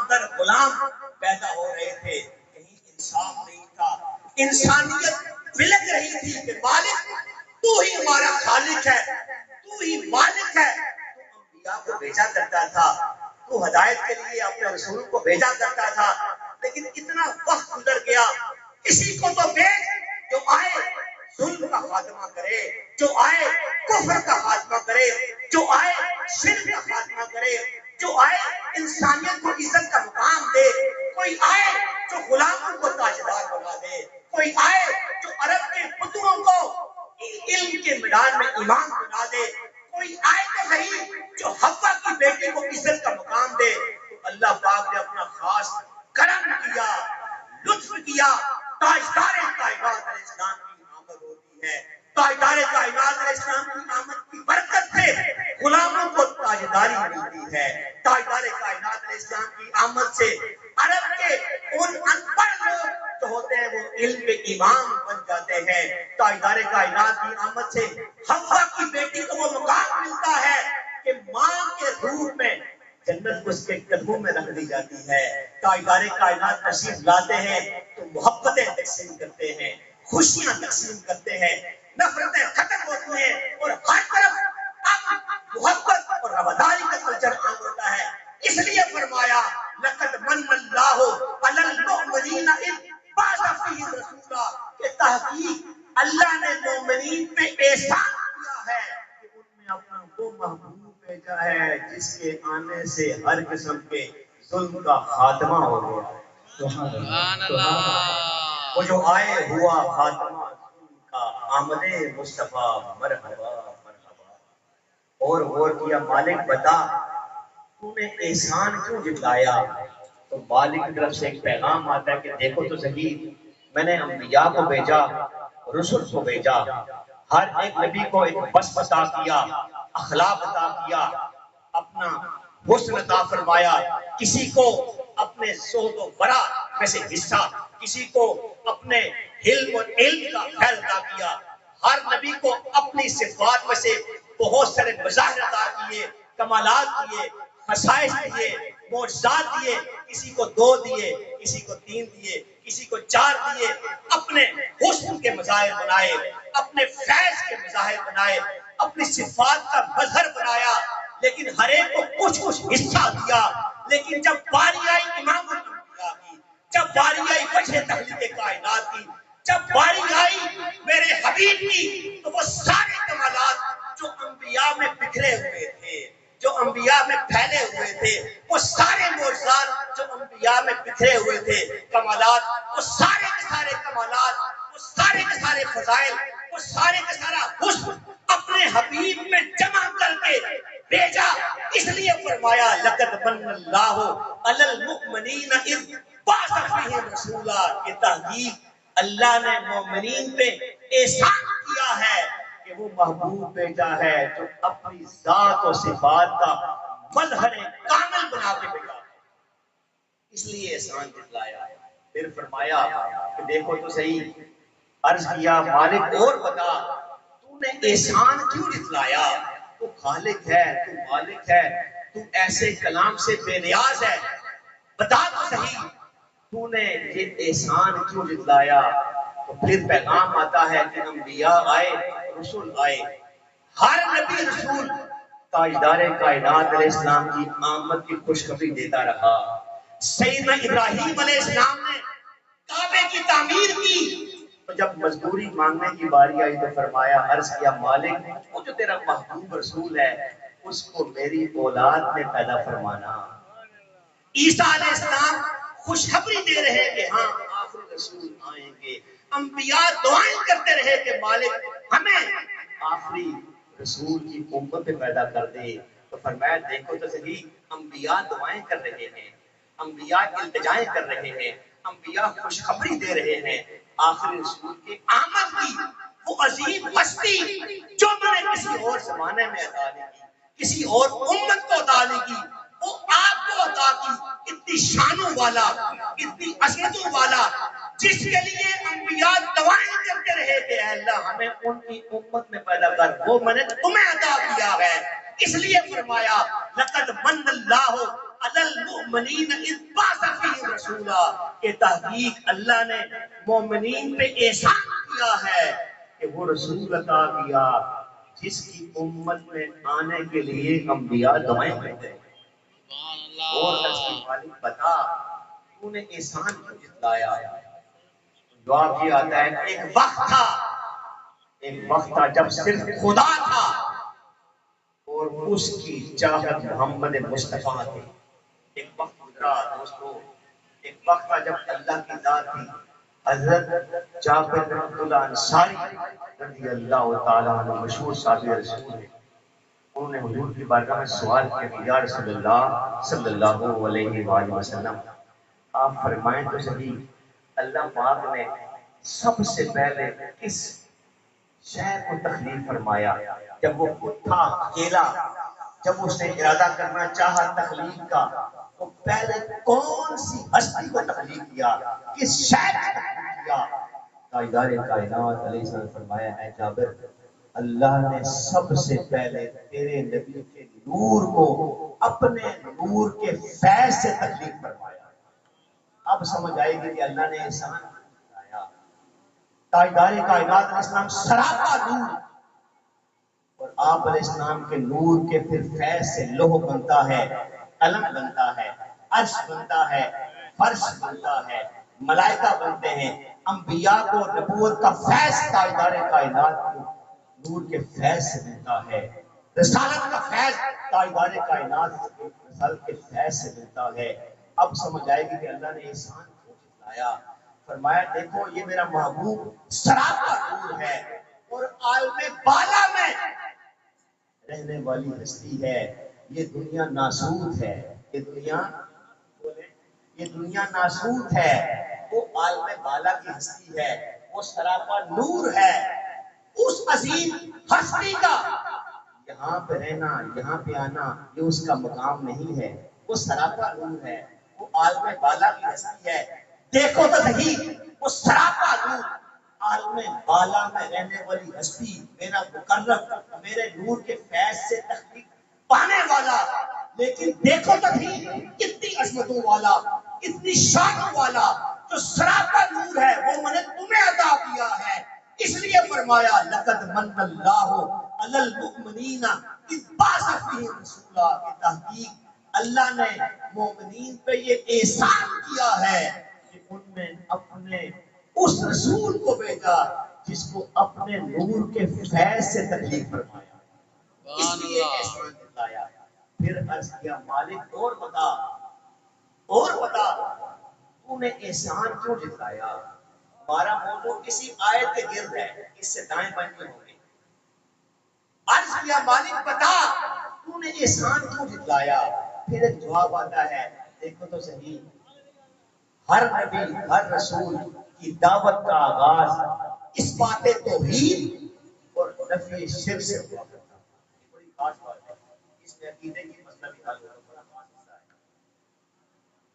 اندر غلام پیدا ہو رہے تھے، کہیں انصاف نہیں تھا، انسانیت بلک رہی تھی کہ مالک تو ہی ہمارا خالق ہے، تو ہی مالک ہے۔ تو انبیاء کو بھیجا کرتا تھا، تو ہدایت کے لیے اپنے رسول کو بھیجا کرتا تھا، لیکن اتنا وقت گزر گیا، کسی کو تو بھیج جو آئے ظلم کا خاتمہ کرے، جو آئے کفر کا خاتمہ کرے، جو آئے شرک کا خاتمہ کرے، جو آئے انسانیت کو عزت کا مقام دے، کوئی آئے جو غلاموں کو تاجدار بنا دے، کوئی آئے جو عرب کے بتوں کو علم کے میدان میں امام بنا دے، کوئی آئے تو صحیح جو حوا کی بیٹی کو عزت کا مقام دے۔ تو اللہ پاک نے اپنا خاص کرم کیا، لطف کیا، تاجدار کائنات علیہ السلام کی آمد ہوتی ہے، تاجدار کائنات علیہ السلام کی آمد کی برکت سے غلاموں کو تاجداری ملتی ہے، تاجدار کائنات علیہ السلام کی آمد سے عرب کے ان ان پڑھ لوگ جو ہوتے ہیں وہ علم کے امام بن جاتے ہیں، تاجدار کائنات کی آمد سے حوا کی بیٹی کو وہ مقام ملتا ہے کہ ماں کے روح میں جنت اس کے قدموں میں رکھ دی جاتی ہے۔ تاجدار کائنات تشریف لاتے ہیں تو محبتیں تقسیم کرتے ہیں، خوشیاں تقسیم کرتے ہیں، نفرتیں ختم ہوتی ہیں اور ہر طرف اب محبت اور رواداری کا کلچر عام ہوتا ہے۔ اس لیے فرمایا لقد من اللہ علی المؤمنین اذ بعث فیہم رسولا، کہ تحقیق اللہ نے مومنین پہ احسان کیا ہے کہ ان میں اپنا وہ محبوب بھیجا ہے جس کے آنے سے ہر قسم کے ظلم کا خاتمہ ہو گیا۔ سبحان اللہ، وہ جو آئے ہوا خاتمہ ظلم کا، آمد مصطفیٰ مرحبا مرحبا۔ اور غور کیا، مالک بتا تو نے احسان کیوں جتلایا؟ تو مالک کی طرف سے ایک پیغام آتا ہے کہ دیکھو تو صحیح، میں نے انبیاء کو بھیجا، رسول کو بھیجا، ہر ایک نبی کو ایک وصف عطا کیا، اخلاق عطا کیا، اپنا حسن عطا فرمایا، کسی کو اپنے زہد و ورع میں سے حصہ، کسی کو اپنے علم و علم کا خیر عطا کیا، ہر نبی کو اپنی صفات میں سے بہت سارے مظاہر عطا کیے، کمالات دیے، خصائص دیے، معجزات دیے، کسی کو 2 دیے، کسی کو 3 دیے، کسی کو 4 دیے، اپنے حسن کے مظاہر بنائے، اپنے فیض کے مظاہر بنائے، اپنی صفات کا مظہر بنایا، لیکن ہر ایک کو کچھ کچھ حصہ دیا۔ لیکن جب باری آئی امام الانبیاء کی، جب باری آئی وجہ تخلیق کائنات کی، جب باری آئی میرے حبیب کی، تو وہ سارے کمالات جو انبیاء میں بکھرے ہوئے تھے، جو انبیاء میں پھیلے ہوئے تھے، وہ سارے معجزات جو انبیاء میں بکھرے ہوئے تھے، کمالات، وہ سارے کے سارے کمالات، وہ سارے کے سارے فضائل، وہ سارے کا سارا حسن اپنے حبیب میں جمع کر کے بھیجا۔ اس لیے فرمایا لقد من اللہ علی المؤمنین اذ بعث فیہم رسولا، کہ تحقیق اللہ نے مومنین پہ احسان کیا ہے کہ وہ محبوب بھیجا ہے جو اپنی ذات و صفات کا مظہر کامل بنا کے بھیجا، اس لیے احسان جتلایا۔ پھر فرمایا کہ دیکھو تو صحیح، عرض کیا مالک اور بتا تو نے احسان کیوں جتلایا؟ تو خالق ہے، تو مالک ہے، تو ایسے کلام سے بے نیاز ہے، بتا تو صحیح تو نے یہ احسان کیوں جتلایا؟ تو پھر پیغام آتا ہے کہ انبیاء آئے، رسول آئے، ہر نبی رسول تاجدار کائنات علیہ السلام کی آمد کی خوشخبری دیتا رہا۔ سیدنا ابراہیم علیہ السلام نے کعبے کی تعمیر کی، تو جب مزدوری مانگنے کی باری آئی تو فرمایا، عرض کیا مالک وہ جو تیرا محبوب رسول ہے اس کو میری اولاد میں پیدا فرمانا۔ عیسیٰ علیہ السلام خوشخبری دے رہے کہ ہاں آخری رسول آئیں گے، انبیاء دعائیں کرتے رہے کہ مالک ہمیں آخری رسول کی امت میں پیدا کر دے۔ تو فرمایا دیکھو تو صحیح، انبیاء دعائیں کر رہے ہیں، انبیاء التجائیں کر رہے ہیں، انبیاء خوشخبری دے رہے ہیں آخری رسول کے آمد کی، وہ عظیم ہستی جو میں نے کسی اور زمانے میں عطا نہیں کی، کسی اور امت کو عطا نہیں کی، وہ آپ کو عطا کی، اتنی شانوں والا، اتنی عظمتوں والا، جس کے لیے انبیاء دعائیں کرتے رہے کہ اے اللہ ہمیں ان کی امت میں پیدا کر، وہ میں نے تمہیں عطا کیا ہے۔ اس لیے فرمایا لقد من اللہ علی المؤمنین اذ بعث فیہم رسولا، کہ تحقیق اللہ نے مومنین پہ احسان کیا ہے کہ وہ رسول عطا کیا جس کی امت میں آنے کے لیے انبیاء دعائیں کرتے ہیں۔ اور اس مالک بتا تو نے احسان کیوں جتلایا؟ جواب یہ آتا ہے کہ ایک وقت تھا جب صرف خدا تھا اور اس کی چاہت محمد مصطفیٰ تھی۔ ایک وقت گزرا دوستو، ایک وقت تھا جب اللہ کی ذات تھی۔ حضرت جابر بن عبداللہ انصاری رضی اللہ تعالیٰ عنہ مشہور صحابی رسول ہیں، انہوں نے حضور کی بارگاہ میں سوال کیا کہ یا رسول اللہ صلی اللہ علیہ وآلہ وسلم، آپ فرمائیں تو صحیح، اللہ پاک نے سب سے پہلے کس شے کو تخلیق فرمایا؟ جب وہ خود تھا اکیلا، جب اس نے ارادہ کرنا چاہا تخلیق کا، تو پہلے کون سی ہستی کو تخلیق کیا؟ کس شے کو تخلیق کیا؟ تاجدار کائنات علیہ السلام نے فرمایا ہے جابر، اللہ نے سب سے پہلے تیرے نبی کے نور کو اپنے نور کے فیض سے تخلیق فرمایا۔ اب سمجھ آئے گی کہ اللہ نے احسان کیا۔ تاجدار کائنات علیہ السلام سراپا نور، اور آپ علیہ السلام کے نور کے پھر فیض سے لوح بنتا ہے، قلم بنتا ہے، عرش بنتا ہے، فرش بنتا ہے، ملائکہ بنتے ہیں، انبیاء کو نبوت کا فیض تاجدار کائنات کو نور کے فیض سے ملتا ہے، رسالت کا فیض تاجدار کائنات کے رسالت کے فیض سے ملتا ہے۔ اب سمجھ آئے گی کہ اللہ نے احسان کو جتلایا۔ فرمایا دیکھو یہ میرا محبوب سراپا نور ہے اور عالم بالا میں رہنے والی ہستی ہے۔ یہ دنیا ناسوت ہے، یہ دنیا ناسوت ہے، وہ عالم بالا کی ہستی ہے، وہ سراپا نور ہے۔ اس عظیم ہستی کا یہاں پہ رہنا، یہاں پہ آنا یہ اس کا مقام نہیں ہے، وہ سراپا نور ہے، وہ عالم بالا کی ہستی ہے۔ دیکھو تو صحیح وہ سراپا نور، عالم بالا میں رہنے والی ہستی، میرا مقرب، میرے نور کے فیض سے تخلیق پانے والا، لیکن دیکھو تو صحیح کتنی عظمتوں والا، اتنی شانوں والا، جو سراپا نور ہے وہ میں نے تمہیں عطا کیا ہے۔ اس لیے فرمایا لقد من اللہ علی المؤمنین اذ بعث فیہم رسولا، کہ تحقیق اللہ نے مومنین پہ یہ احسان کیا ہے کہ ان میں اپنے اس رسول کو بھیجا جس کو اپنے نور کے فیض سے تخلیق فرمایا، اس لیے احسان دلایا۔ پھر عرض کیا مالک اور بتا تو نے احسان کیوں جتلایا؟ ہمارا موضوع کسی آیت کے گرد ہے، اس سے دائیں بائیں نہیں ہوں گے۔ عرض کیا مالک بتا تو نے احسان کیوں جتلایا؟ پھر ایک جواب آتا ہے، دیکھو تو صحیح، ہر نبی ہر رسول کی دعوت کا آغاز اس بات توحید اور نفی شرک سے ہوا کرتا ہے۔ یہ بڑی خاص بات ہے، اس میں عقیدے کی مسئلہ بھی حل ہوگا، بڑا خاص حصہ ہے۔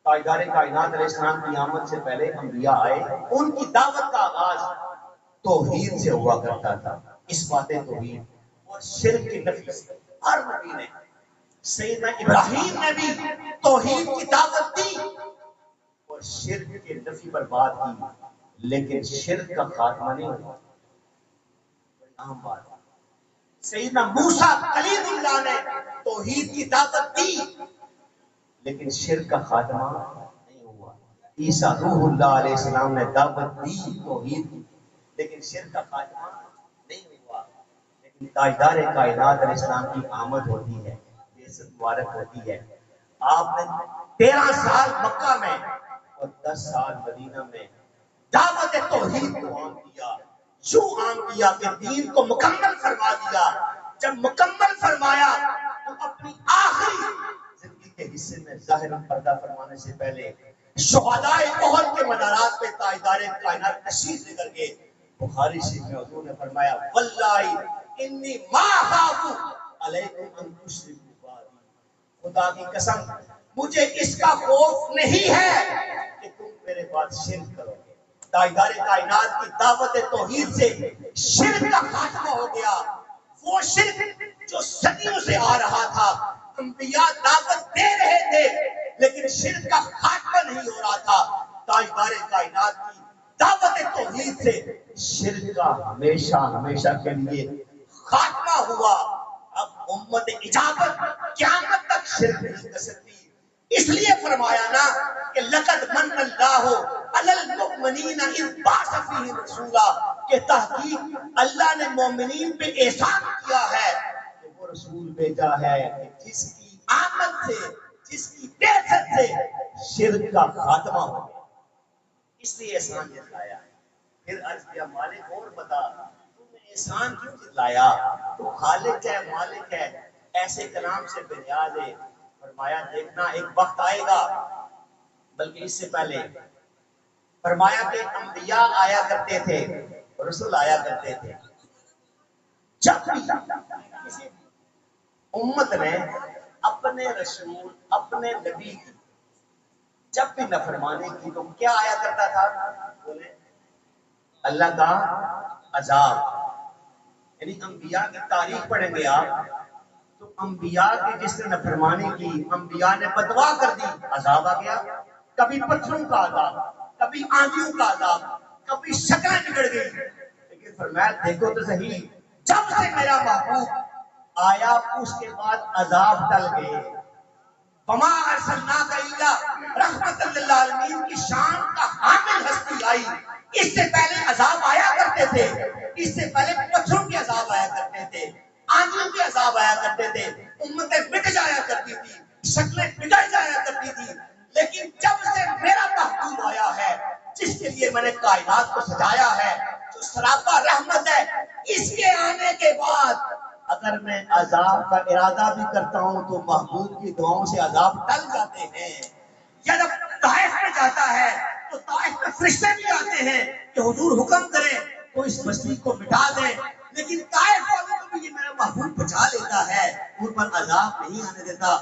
تاجدار کائنات علیہ السلام کی آمد سے پہلے انبیاء آئے، ان کی دعوت کا آغاز توحید سے ہوا کرتا تھا، اس بات توحید اور شرک کی نفی سے۔ ہر نبی نے، سیدنا ابراہیم نے بھی توحید کی دعوت دی اور شرک کے نفی پر بات کی، لیکن شرک کا خاتمہ نہیں ہوا۔ بڑی اہم بات ہے۔ سیدنا موسیٰ کلیم اللہ نے توحید کی دعوت دی لیکن شرک کا خاتمہ نہیں ہوا۔ عیسیٰ روح اللہ علیہ السلام نے دعوت دی توحید کی لیکن شرک کا خاتمہ نہیں ہوا۔ لیکن تاجدار کائنات علیہ السلام کی آمد ہوتی ہے، بعثت مبارک ہوتی ہے۔ آپ نے 13 سال مکہ میں اور 10 سال مدینہ میں دعوت توحید کو عام کیا، یوں عام کیا کہ دین کو مکمل فرما دیا۔ جب مکمل فرمایا تو اپنی آخری زندگی کے حصے میں ظاہر پردہ فرمانے سے پہلے شہدائے احد کے مزارات پہ تاجدار کائنات تشریف لے کر کے بخاری شریف میں حضور نے فرمایا واللہ انی ما خاف علیکم ان تشرکوا بعدی، خدا کی قسم مجھے اس کا خوف نہیں ہے کہ تم میرے بعد شرک کرو گے۔ تاجدار کائنات کی دعوت توحید سے شرک کا خاتمہ ہو گیا، وہ شرک جو صدیوں سے آ رہا تھا، انبیاء دعوت دے رہے تھے لیکن شرک کا خاتمہ نہیں ہو رہا تھا. تاجدار کائنات کی دعوت توحید سے شرک کا ہمیشہ ہمیشہ کے لیے خاتمہ ہوا. اب امت اجابت قیامت تک شرک نہیں کر سکتی. اس لیے فرمایا نا کہ لقد من اللہ علی المؤمنین اذ بعث فیہم رسولا، کہ تحقیق اللہ نے مومنین پہ احسان کیا ہے کہ وہ رسول بھیجا ہے کہ جس کی آمد سے، جس کی بعثت سے شرک کا خاتمہ ہو گیا. اس لیے احسان جتلایا. پھر عرض کیا مالک اور بتا تم نے احسان کیوں جتلایا؟ تو خالق ہے، مالک ہے، ایسے کلام سے بنیاد ہے. فرمایا دیکھنا ایک وقت آئے گا، بلکہ اس سے پہلے فرمایا کہ انبیاء آیا کرتے تھے، رسول آیا کرتے تھے. جب بھی کسی امت نے اپنے رسول، اپنے نبی کی جب بھی نافرمانی کی تو کیا آیا کرتا تھا؟ بولے اللہ کا عذاب. یعنی انبیاء کی تاریخ پڑھیں گے آپ تو انبیاء کی جس نے نافرمانی کی، انبیاء نے بدوا کر دی، عذاب آ گیا. کبھی پتھروں کا عذاب، کبھی آندھیوں کا عذاب، کبھی شکلیں بگڑ گئی. لیکن فرمایا دیکھو تو صحیح، جب سے میرا محبوب آیا اس کے بعد عذاب ٹل گئے. وما ارسلناک الا رحمت للعالمین کی شان کا حامل ہستی آئی. اس سے پہلے عذاب آیا کرتے تھے، اس سے پہلے پتھروں کے عذاب آیا کرتے تھے، آندھیوں کے عذاب آیا کرتے تھے، امتیں مٹ جایا کرتی تھی، شکلیں بگڑ جایا کرتی تھی. لیکن جب سے میرا محبوب آیا ہے جس کے لیے میں نے کائنات کو سجایا ہے، جو سراپا رحمت ہے، اس کے آنے کے بعد اگر میں عذاب کا ارادہ بھی کرتا ہوں تو محبوب کی دعاؤں سے عذاب ٹل جاتے ہیں. یا جب طائف میں جاتا ہے تو طائف میں فرشتے بھی آتے ہیں کہ حضور حکم کریں تو اس بستی کو مٹا دیں. لیکن طائف والوں کو بھی یہ میرا محبوب بچا لیتا ہے، ان پر عذاب نہیں آنے دیتا.